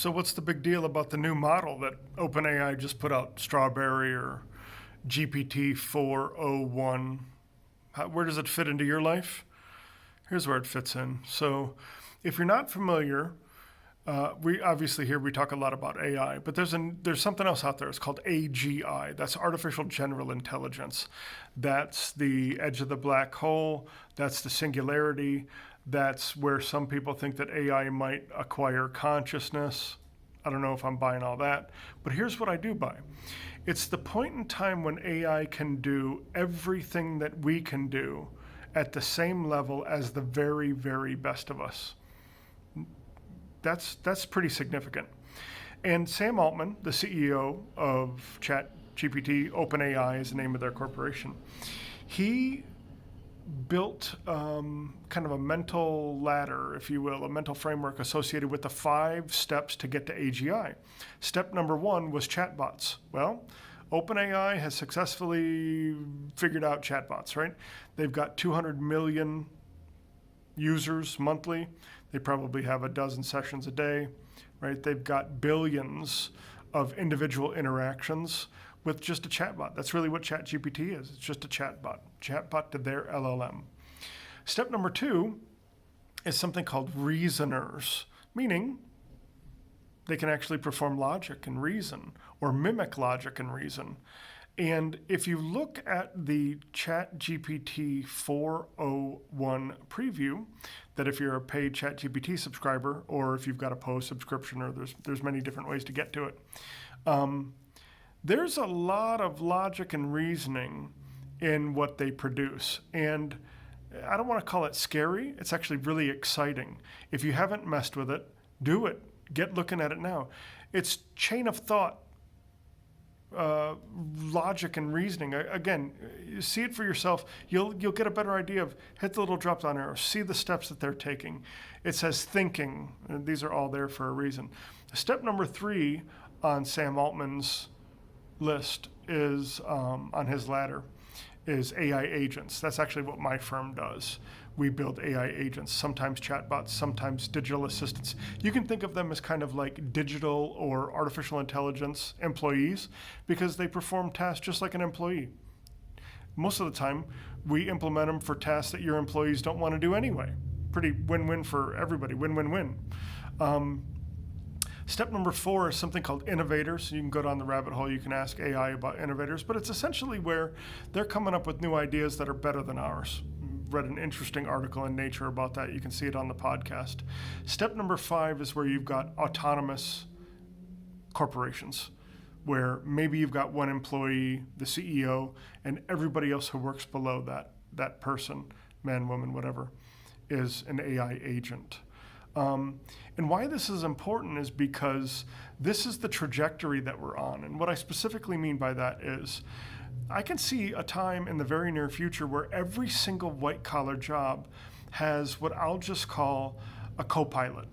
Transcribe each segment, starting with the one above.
So what's the big deal about the new model that OpenAI just put out, Strawberry or GPT 4o1? Where does it fit into your life? Here's where it fits in. So if you're not familiar, we obviously here we talk a lot about AI, but there's something else out there. It's called AGI. That's artificial general intelligence. That's the edge of the black hole. That's the singularity. That's where some people think that AI might acquire consciousness. I don't know if I'm buying all that, but here's what I do buy. It's the point in time when AI can do everything that we can do at the same level as the very, very best of us. That's pretty significant. And Sam Altman, the CEO of ChatGPT, OpenAI is the name of their corporation, he built kind of a mental ladder, if you will, a mental framework associated with the 5 steps to get to AGI. Step number 1 was chatbots. Well, OpenAI has successfully figured out chatbots, right? They've got 200 million users monthly. They probably have a dozen sessions a day, right? They've got billions of individual interactions with just a chatbot. That's really what ChatGPT is. It's just a chatbot to their LLM. Step number 2 is something called reasoners, meaning they can actually perform logic and reason or mimic logic and reason. And if you look at the ChatGPT 4o1 preview, that if you're a paid ChatGPT subscriber or if you've got a Post subscription, or there's many different ways to get to it, there's a lot of logic and reasoning in what they produce. And I don't want to call it scary. It's actually really exciting. If you haven't messed with it, do it. Get looking at it now. It's chain of thought, logic and reasoning. Again, you see it for yourself. You'll get a better idea of, hit the little drop down arrow, see the steps that they're taking. It says thinking. And these are all there for a reason. Step number 3 on Sam Altman's list is, on his ladder, is AI agents. That's actually what my firm does. We build AI agents, sometimes chatbots, sometimes digital assistants. You can think of them as kind of like digital or artificial intelligence employees because they perform tasks just like an employee. Most of the time, we implement them for tasks that your employees don't want to do anyway. Pretty win-win for everybody, win-win-win. Step number 4 is something called innovators. You can go down the rabbit hole, you can ask AI about innovators, but it's essentially where they're coming up with new ideas that are better than ours. Read an interesting article in Nature about that. You can see it on the podcast. Step number 5 is where you've got autonomous corporations, where maybe you've got one employee, the CEO, and everybody else who works below that person, man, woman, whatever, is an AI agent. And why this is important is because this is the trajectory that we're on. And what I specifically mean by that is I can see a time in the very near future where every single white-collar job has what I'll just call a co-pilot,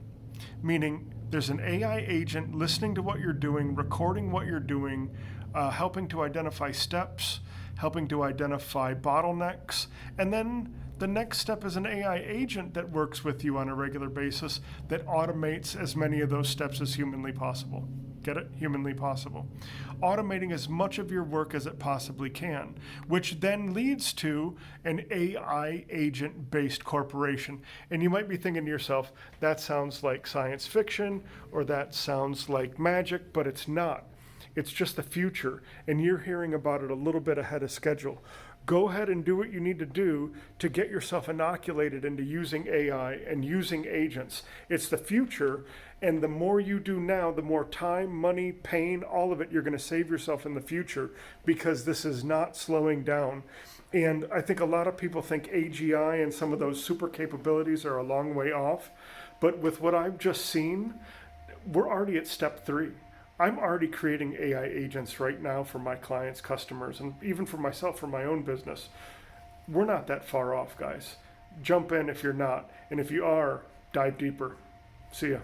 meaning there's an AI agent listening to what you're doing, recording what you're doing, helping to identify steps, helping to identify bottlenecks, and then the next step is an AI agent that works with you on a regular basis that automates as many of those steps as humanly possible. Get it? Humanly possible. Automating as much of your work as it possibly can, which then leads to an AI agent-based corporation. And you might be thinking to yourself, that sounds like science fiction or that sounds like magic, but it's not. It's just the future, and you're hearing about it a little bit ahead of schedule. Go ahead and do what you need to do to get yourself inoculated into using AI and using agents. It's the future, and the more you do now, the more time, money, pain, all of it you're going to save yourself in the future, because this is not slowing down. And I think a lot of people think AGI and some of those super capabilities are a long way off, but with what I've just seen, we're already at step 3. I'm already creating AI agents right now for my clients, customers, and even for myself, for my own business. We're not that far off, guys. Jump in if you're not, and if you are, dive deeper. See ya.